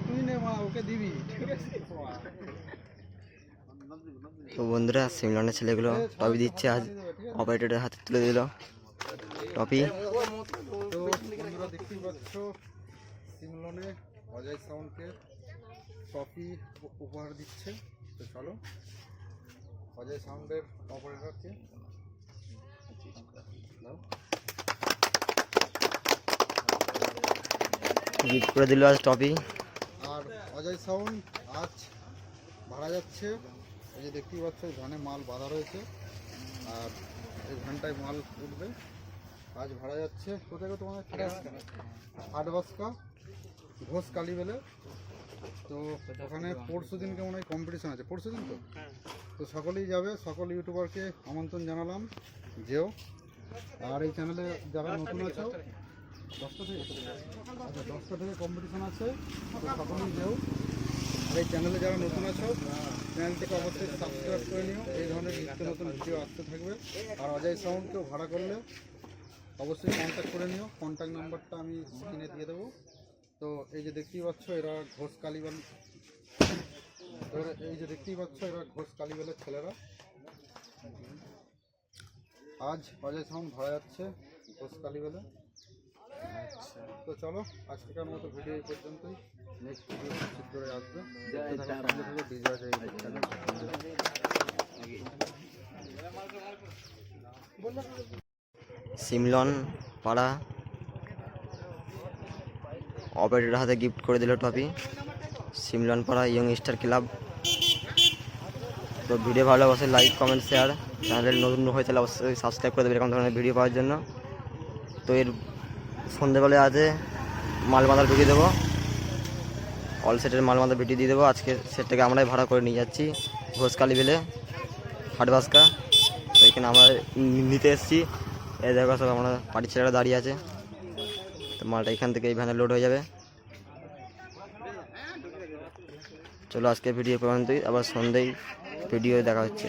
তুই নে মা, ওকে দিবি, ঠিক আছে? তো বন্ধুরা সিমলনের ছেলেগুলো টপি দিচ্ছে, আজ অপারেটরের হাতে তুলে দিল টপি। তো বন্ধুরা দেখতেই পাচ্ছ সিমলনে অজয় সাউন্ডকে টপি উপহার দিচ্ছে। তো চলো অজয় সাউন্ডের অপারেটরকে গিফট করে দিল আজ টপি। আর অজয় সাউন্ড আজ ভাড়া যাচ্ছে। এই যে দেখতেই পাচ্ছ ভ্যানে মাল বাঁধা রয়েছে, আর এই ভ্যানটায় মাল উঠবে। আজ ভাড়া যাচ্ছে কোথায় তোমাদের আটবাসকা ঘোষ কালীবেলে। তো ওখানে পরশু দিনকে মনে হয় কম্পিটিশান আছে, পরশু দিন তো সকলেই যাবে, সকল ইউটিউবারকে আমন্ত্রণ জানালাম যেও। আর এই চ্যানেলে যারা নতুন আছো 10টা থেকে আচ্ছা 10টা থেকে কম্পিটিশান আছে, তো সকলেই যেও। আর এই চ্যানেলে যারা নতুন আছো চ্যানেলটিকে অবশ্যই সাবস্ক্রাইব করে নিও, এই ধরনের নিত্য নতুন ভিডিও আসতে থাকবে। আর অজয় সাউন্ডকেও ভাড়া করলে অবশ্যই কন্ট্যাক্ট করে নিও, কন্ট্যাক্ট নাম্বারটা আমি স্ক্রিনে দিয়ে দেবো। তো এই যে দেখতেই পাচ্ছ এরা ঘোষ কালীবেল, এই যে দেখতেই পাচ্ছ এরা ঘোষ কালীবেলের ছেলেরা। আজ অজয় সাউন্ড ভাড়া যাচ্ছে ঘোষ কালীবেলে। তো চলো আজকের মতো ভিডিও এই পর্যন্তই, নেক্সট ভিডিও ঠিক করে আসবে। সিমলন পাড়া অপারেটরের হাতে গিফট করে দিল টপি, সিমলন পাড়া ইয়ং স্টার ক্লাব। তো ভিডিও ভালো অবশ্যই লাইক কমেন্ট শেয়ার, চ্যানেল নতুন হয়ে তাহলে অবশ্যই সাবস্ক্রাইব করে দেবে এরকম ধরনের ভিডিও পাওয়ার জন্য। তো এর সন্ধ্যেবেলায় আছে মাল বাঁধার ভিডিও দেবো, অল সেটের মাল বাঁধার ভিডিও দিয়ে দেবো। আজকে সেটটাকে আমরাই ভাড়া করে নিয়ে যাচ্ছি ঘোষ কালীবেলে হাটবাসকা। তো এখানে আমরা নিতে এসেছি, এই দেখো সব আমরা পার্টির ছেলেরা দাঁড়িয়ে আছে। তো মালটা এখান থেকে এই ভ্যানে লোড হয়ে যাবে। চলো আজকে ভিডিও পর্যন্তই, আবার সন্ধ্যেয় ভিডিও দেখা হচ্ছে।